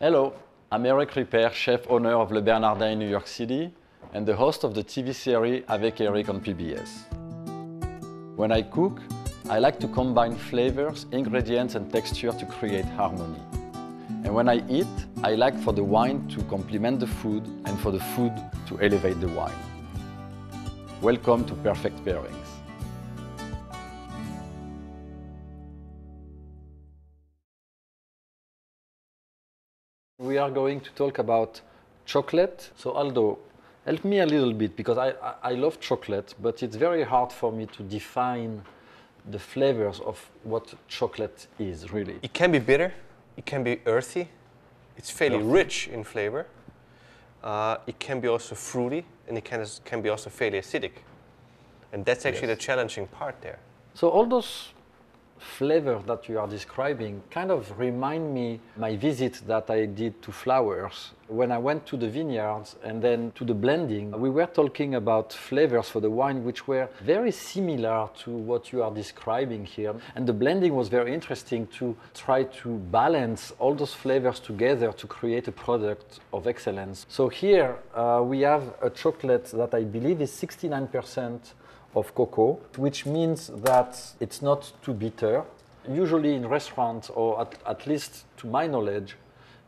Hello, I'm Eric Ripert, chef owner of Le Bernardin in New York City and the host of the TV series Avec Eric on PBS. When I cook, I like to combine flavors, ingredients and texture to create harmony. And when I eat, I like for the wine to complement the food and for the food to elevate the wine. Welcome to Perfect Pairings. We are going to talk about chocolate. So Aldo, help me a little bit because I love chocolate, but it's very hard for me to define the flavors of what chocolate is really. It can be bitter, it can be earthy, it's fairly rich in flavor. It can be also fruity, and it can be also fairly acidic. And that's actually the challenging part there. So all those flavors that you are describing kind of remind me my visit that I did to flowers. When I went to the vineyards and then to the blending, we were talking about flavors for the wine which were very similar to what you are describing here. And the blending was very interesting to try to balance all those flavors together to create a product of excellence. So here we have a chocolate that I believe is 69% of cocoa, which means that it's not too bitter. Usually in restaurants, or at least to my knowledge,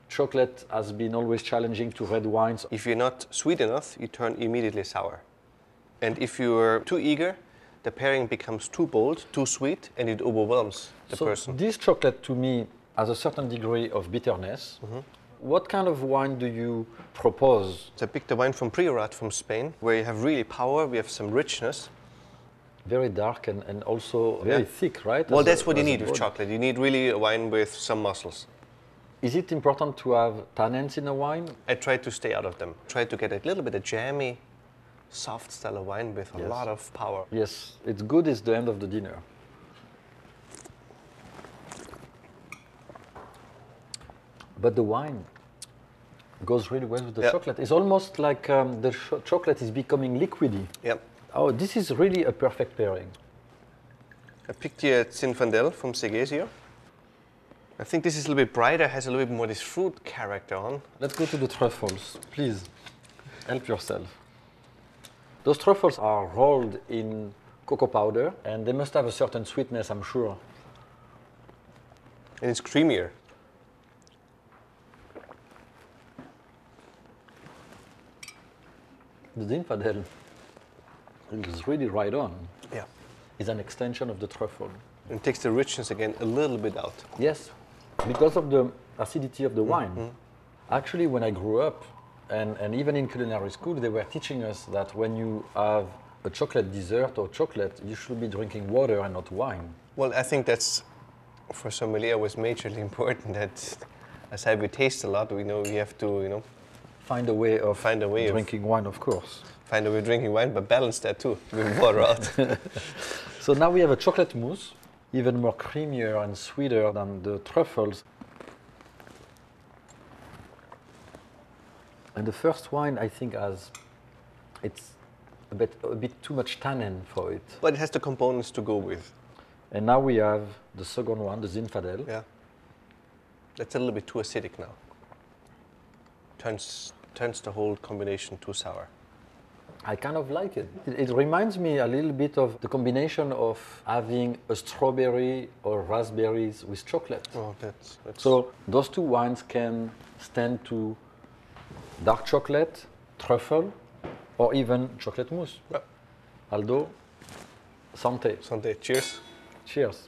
chocolate has been always challenging to red wines. If you're not sweet enough, you turn immediately sour. And if you're too eager, the pairing becomes too bold, too sweet, and it overwhelms the person. This chocolate to me has a certain degree of bitterness. What kind of wine do you propose? So I picked a wine from Priorat from Spain, where you have really power, we have some richness. Very dark and also very thick, right? Well, that's what you need with chocolate. You need really a wine with some muscles. Is it important to have tannins in a wine? I try to stay out of them. Try to get a little bit of jammy, soft style of wine with a lot of power. Yes, it's good. It's the end of the dinner. But the wine goes really well with the chocolate. It's almost like the chocolate is becoming liquidy. Yep. Oh, this is really a perfect pairing. I picked here Zinfandel from Segesio. I think this is a little bit brighter, has a little bit more this fruit character on. Let's go to the truffles. Please, help yourself. Those truffles are rolled in cocoa powder, and they must have a certain sweetness, I'm sure. And it's creamier. The Zinfandel is really right on. Yeah. It's an extension of the truffle. And takes the richness again a little bit out. Yes, because of the acidity of the wine. Actually, when I grew up, and even in culinary school, they were teaching us that when you have a chocolate dessert or chocolate, you should be drinking water and not wine. Well, I think that's, for sommelier, was majorly important. That, aside we taste a lot, we know we have to, Find a way of drinking wine, of course. Find a way of drinking wine, but balance that too, with water out. So now we have a chocolate mousse, even more creamier and sweeter than the truffles. And the first wine, I think, it's a bit too much tannin for it. But it has the components to go with. And now we have the second one, the Zinfandel. Yeah. That's a little bit too acidic now. Turns the whole combination too sour. I kind of like it. It reminds me a little bit of the combination of having a strawberry or raspberries with chocolate. Oh, that's... So those two wines can stand to dark chocolate, truffle, or even chocolate mousse. Yeah. Aldo, santé. Santé. Cheers. Cheers.